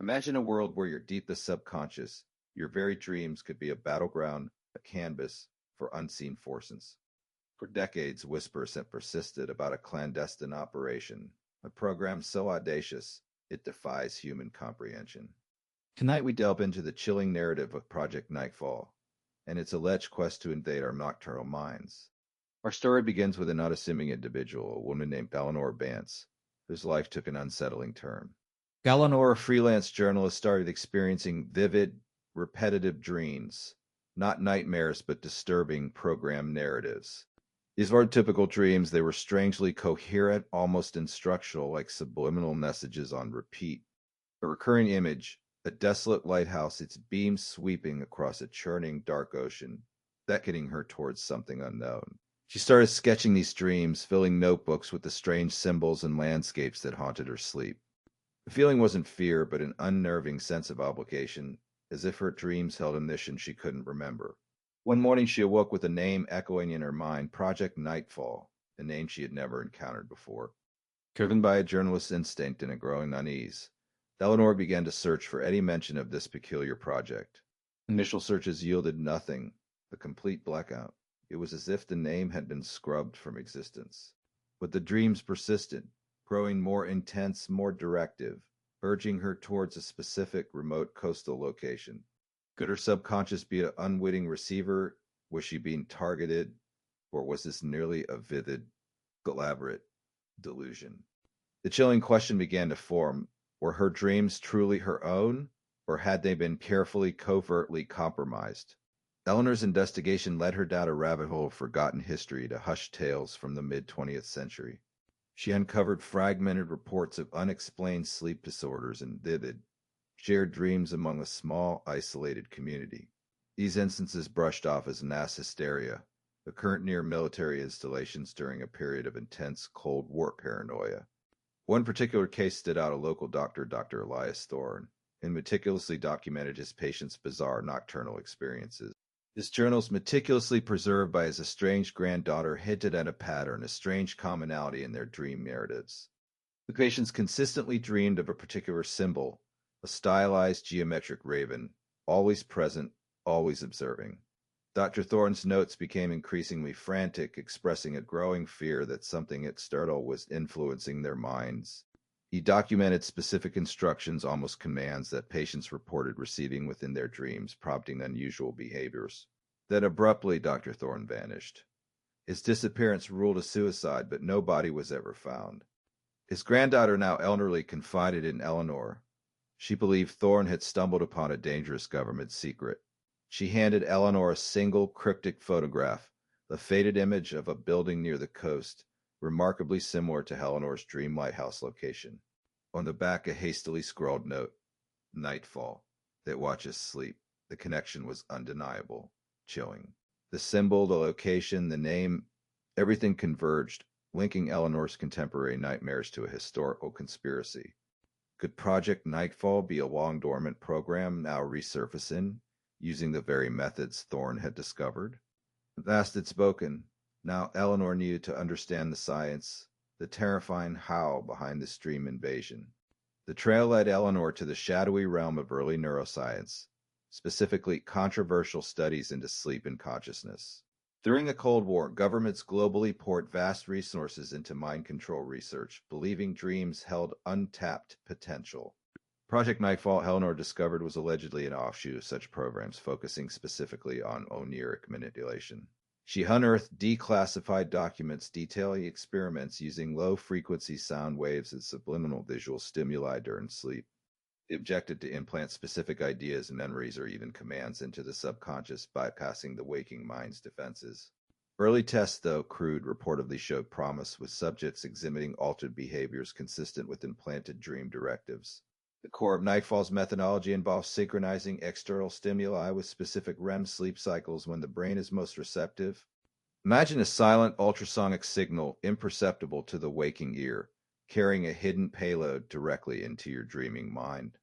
Imagine a world where your deepest subconscious, your very dreams, could be a battleground, a canvas for unseen forces. For decades, whispers have persisted about a clandestine operation, a program so audacious it defies human comprehension. Tonight we delve into the chilling narrative of Project Nightfall and its alleged quest to invade our nocturnal minds. Our story begins with an unassuming individual, a woman named Eleanor Bance, whose life took an unsettling turn. Eleanor, a freelance journalist, started experiencing vivid, repetitive dreams, not nightmares, but disturbing program narratives. These weren't typical dreams, they were strangely coherent, almost instructional, like subliminal messages on repeat. A recurring image, a desolate lighthouse, its beams sweeping across a churning dark ocean, beckoning her towards something unknown. She started sketching these dreams, filling notebooks with the strange symbols and landscapes that haunted her sleep. The feeling wasn't fear, but an unnerving sense of obligation, as if her dreams held a mission she couldn't remember. One morning she awoke with a name echoing in her mind, Project Nightfall, a name she had never encountered before. Driven by a journalist's instinct and a growing unease, Eleanor began to search for any mention of this peculiar project. Initial searches yielded nothing, a complete blackout. It was as if the name had been scrubbed from existence. But the dreams persisted, growing more intense, more directive, urging her towards a specific remote coastal location. Could her subconscious be an unwitting receiver? Was she being targeted? Or was this merely a vivid, elaborate delusion? The chilling question began to form. Were her dreams truly her own, or had they been carefully, covertly compromised? Eleanor's investigation led her down a rabbit hole of forgotten history to hushed tales from the mid-20th century. She uncovered fragmented reports of unexplained sleep disorders and vivid, shared dreams among a small, isolated community. These instances brushed off as mass hysteria, occurred near military installations during a period of intense Cold War paranoia. One particular case stood out. A local doctor, Dr. Elias Thorne, and meticulously documented his patients' bizarre nocturnal experiences. His journals, meticulously preserved by his estranged granddaughter, hinted at a pattern, a strange commonality in their dream narratives. The patients consistently dreamed of a particular symbol, a stylized geometric raven, always present, always observing. Dr. Thorne's notes became increasingly frantic, expressing a growing fear that something external was influencing their minds. He documented specific instructions, almost commands, that patients reported receiving within their dreams, prompting unusual behaviors. Then abruptly, Dr. Thorne vanished. His disappearance ruled a suicide, but no body was ever found. His granddaughter, now elderly, confided in Eleanor. She believed Thorne had stumbled upon a dangerous government secret. She handed Eleanor a single cryptic photograph, a faded image of a building near the coast, remarkably similar to Eleanor's dream lighthouse location. On the back, a hastily scrawled note, Nightfall, that watches sleep. The connection was undeniable, chilling. The symbol, the location, the name, everything converged, linking Eleanor's contemporary nightmares to a historical conspiracy. Could Project Nightfall be a long-dormant program now resurfacing, using the very methods Thorne had discovered? The past had spoken. Now Eleanor needed to understand the science, the terrifying how behind this dream invasion. The trail led Eleanor to the shadowy realm of early neuroscience, specifically controversial studies into sleep and consciousness. During the Cold War, governments globally poured vast resources into mind control research, believing dreams held untapped potential. Project Nightfall, Eleanor discovered, was allegedly an offshoot of such programs, focusing specifically on oniric manipulation. She unearthed declassified documents detailing experiments using low-frequency sound waves and subliminal visual stimuli during sleep. They objected to implant specific ideas, memories, or even commands into the subconscious, bypassing the waking mind's defenses. Early tests, though crude, reportedly showed promise, with subjects exhibiting altered behaviors consistent with implanted dream directives. The core of Nightfall's methodology involves synchronizing external stimuli with specific REM sleep cycles when the brain is most receptive. Imagine a silent ultrasonic signal imperceptible to the waking ear, carrying a hidden payload directly into your dreaming mind.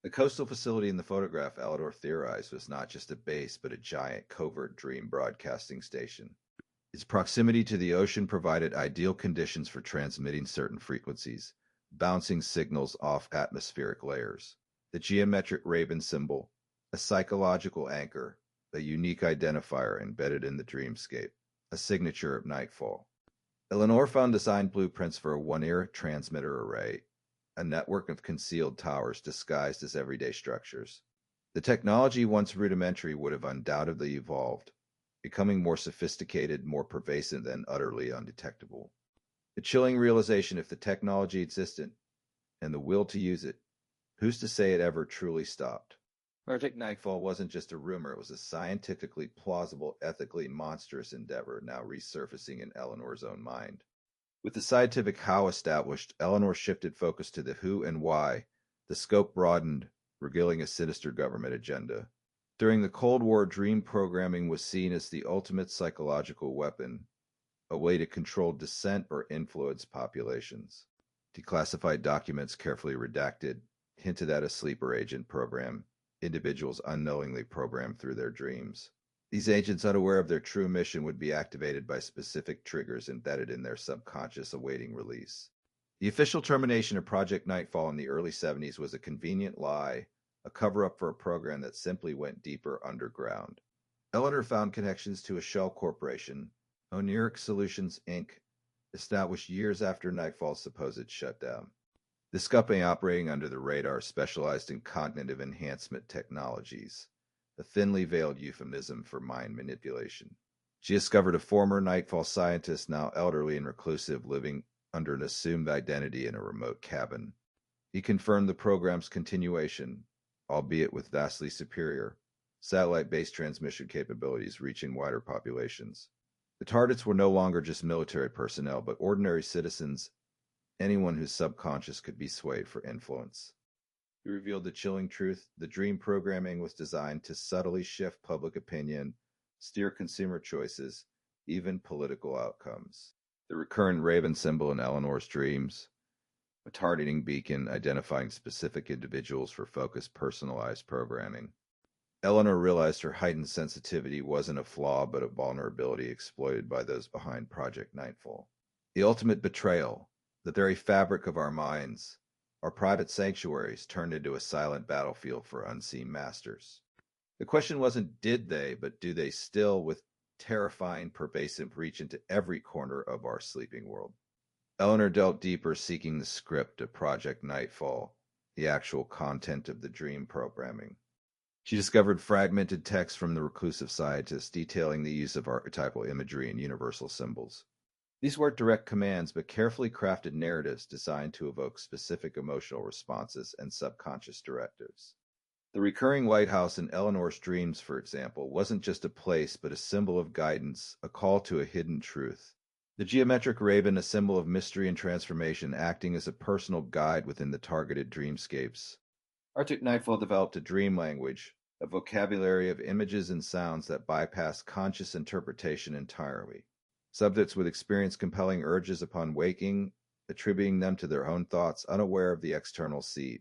The coastal facility in the photograph, Eleanor theorized, was not just a base, but a giant covert dream broadcasting station. Its proximity to the ocean provided ideal conditions for transmitting certain frequencies, bouncing signals off atmospheric layers. The geometric raven symbol, a psychological anchor, a unique identifier embedded in the dreamscape, a signature of nightfall. Eleanor found design blueprints for a one-ear transmitter array, a network of concealed towers disguised as everyday structures. The technology, once rudimentary, would have undoubtedly evolved, becoming more sophisticated, more pervasive, and utterly undetectable. The chilling realization, if the technology existed and the will to use it, who's to say it ever truly stopped? Project Nightfall wasn't just a rumor, it was a scientifically plausible, ethically monstrous endeavor now resurfacing in Eleanor's own mind. With the scientific how established, Eleanor shifted focus to the who and why. The scope broadened, revealing a sinister government agenda. During the Cold War, dream programming was seen as the ultimate psychological weapon, a way to control dissent or influence populations. Declassified documents carefully redacted hinted at a sleeper agent program, individuals unknowingly programmed through their dreams. These agents, unaware of their true mission, would be activated by specific triggers embedded in their subconscious awaiting release. The official termination of Project Nightfall in the early 70s was a convenient lie, a cover-up for a program that simply went deeper underground. Eleanor found connections to a shell corporation, Oniric Solutions, Inc., established years after Nightfall's supposed shutdown. This company, operating under the radar, specialized in cognitive enhancement technologies, a thinly veiled euphemism for mind manipulation. She discovered a former Nightfall scientist, now elderly and reclusive, living under an assumed identity in a remote cabin. He confirmed the program's continuation, albeit with vastly superior satellite-based transmission capabilities reaching wider populations. The targets were no longer just military personnel, but ordinary citizens, anyone whose subconscious could be swayed for influence. He revealed the chilling truth: the dream programming was designed to subtly shift public opinion, steer consumer choices, even political outcomes. The recurrent raven symbol in Eleanor's dreams, a targeting beacon identifying specific individuals for focused, personalized programming. Eleanor realized her heightened sensitivity wasn't a flaw, but a vulnerability exploited by those behind Project Nightfall. The ultimate betrayal, the very fabric of our minds, our private sanctuaries, turned into a silent battlefield for unseen masters. The question wasn't did they, but do they still, with terrifying, pervasive reach into every corner of our sleeping world. Eleanor delved deeper, seeking the script of Project Nightfall, the actual content of the dream programming. She discovered fragmented texts from the reclusive scientists detailing the use of archetypal imagery and universal symbols. These weren't direct commands, but carefully crafted narratives designed to evoke specific emotional responses and subconscious directives. The recurring lighthouse in Eleanor's dreams, for example, wasn't just a place, but a symbol of guidance, a call to a hidden truth. The geometric raven, a symbol of mystery and transformation, acting as a personal guide within the targeted dreamscapes. Project Nightfall developed a dream language, a vocabulary of images and sounds that bypass conscious interpretation entirely. Subjects would experience compelling urges upon waking, attributing them to their own thoughts, unaware of the external seed.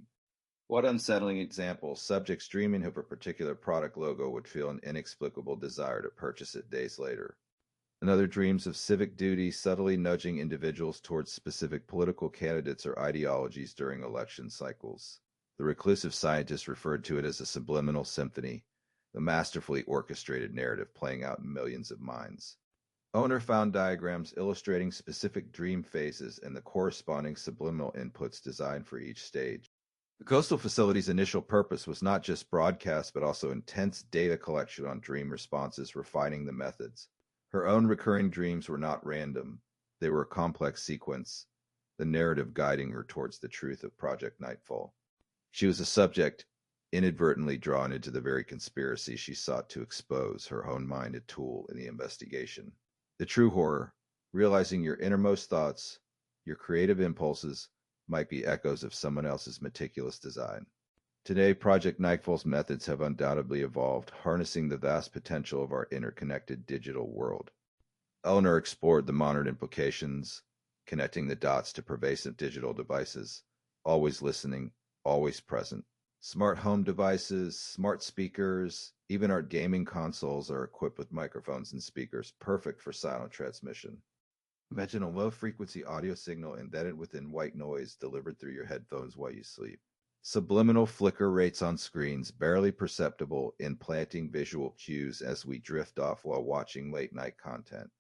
What unsettling example, subjects dreaming of a particular product logo would feel an inexplicable desire to purchase it days later. Another dreams of civic duty, subtly nudging individuals towards specific political candidates or ideologies during election cycles. The reclusive scientists referred to it as a subliminal symphony, the masterfully orchestrated narrative playing out in millions of minds. Owner found diagrams illustrating specific dream phases and the corresponding subliminal inputs designed for each stage. The coastal facility's initial purpose was not just broadcast, but also intense data collection on dream responses, refining the methods. Her own recurring dreams were not random. They were a complex sequence, the narrative guiding her towards the truth of Project Nightfall. She was a subject inadvertently drawn into the very conspiracy she sought to expose, her own mind a tool in the investigation. The true horror, realizing your innermost thoughts, your creative impulses, might be echoes of someone else's meticulous design. Today, Project Nightfall's methods have undoubtedly evolved, harnessing the vast potential of our interconnected digital world. Eleanor explored the modern implications, connecting the dots to pervasive digital devices, always listening, always present. Smart home devices, smart speakers, even our gaming consoles are equipped with microphones and speakers, perfect for silent transmission. Imagine a low-frequency audio signal embedded within white noise delivered through your headphones while you sleep. Subliminal flicker rates on screens, barely perceptible, implanting visual cues as we drift off while watching late-night content.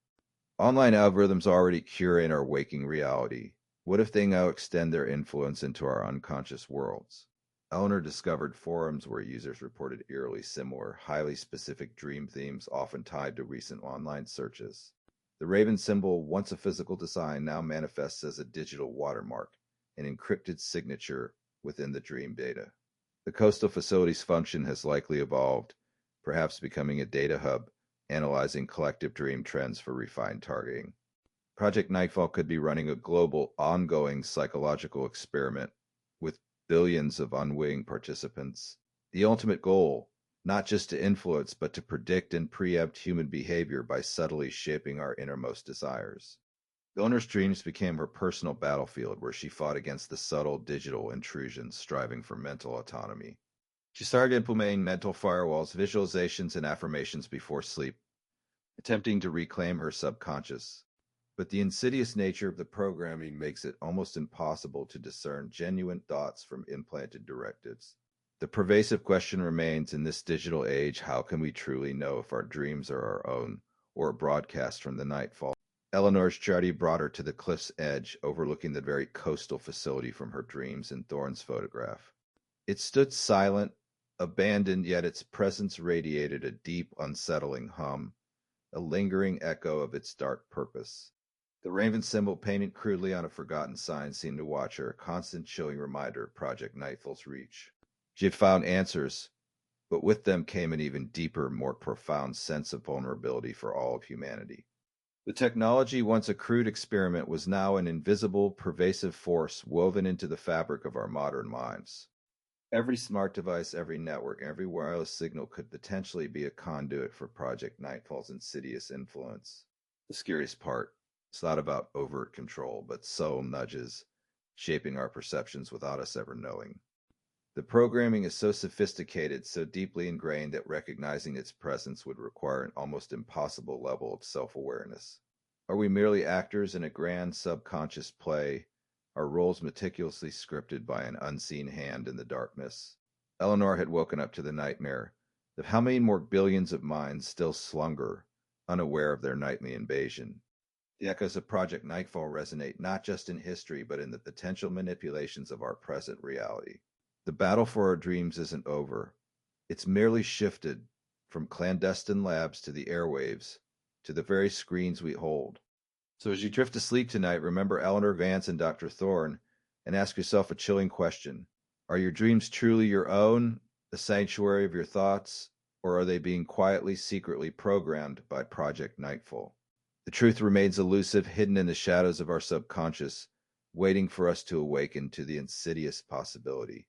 Online algorithms already curate our waking reality. What if they now extend their influence into our unconscious worlds? Eleanor discovered forums where users reported eerily similar, highly specific dream themes often tied to recent online searches. The raven symbol, once a physical design, now manifests as a digital watermark, an encrypted signature within the dream data. The coastal facility's function has likely evolved, perhaps becoming a data hub, analyzing collective dream trends for refined targeting. Project Nightfall could be running a global, ongoing psychological experiment with billions of unwitting participants. The ultimate goal, not just to influence, but to predict and preempt human behavior by subtly shaping our innermost desires. Eleanor's dreams became her personal battlefield where she fought against the subtle digital intrusions, striving for mental autonomy. She started implementing mental firewalls, visualizations, and affirmations before sleep, attempting to reclaim her subconscious. But the insidious nature of the programming makes it almost impossible to discern genuine thoughts from implanted directives. The pervasive question remains in this digital age, how can we truly know if our dreams are our own or a broadcast from the nightfall? Eleanor's journey brought her to the cliff's edge, overlooking the very coastal facility from her dreams in Thorne's photograph. It stood silent, abandoned, yet its presence radiated a deep, unsettling hum, a lingering echo of its dark purpose. The raven symbol painted crudely on a forgotten sign seemed to watch her, a constant chilling reminder of Project Nightfall's reach. She had found answers, but with them came an even deeper, more profound sense of vulnerability for all of humanity. The technology, once a crude experiment, was now an invisible, pervasive force woven into the fabric of our modern lives. Every smart device, every network, every wireless signal could potentially be a conduit for Project Nightfall's insidious influence. The scariest part, it's not about overt control, but subtle nudges, shaping our perceptions without us ever knowing. The programming is so sophisticated, so deeply ingrained that recognizing its presence would require an almost impossible level of self-awareness. Are we merely actors in a grand subconscious play, our roles meticulously scripted by an unseen hand in the darkness? Eleanor had woken up to the nightmare of how many more billions of minds still slumber, unaware of their nightly invasion. The echoes of Project Nightfall resonate not just in history, but in the potential manipulations of our present reality. The battle for our dreams isn't over. It's merely shifted from clandestine labs to the airwaves, to the very screens we hold. So as you drift to sleep tonight, remember Eleanor Vance and Dr. Thorne, and ask yourself a chilling question. Are your dreams truly your own, the sanctuary of your thoughts, or are they being quietly, secretly programmed by Project Nightfall? The truth remains elusive, hidden in the shadows of our subconscious, waiting for us to awaken to the insidious possibility.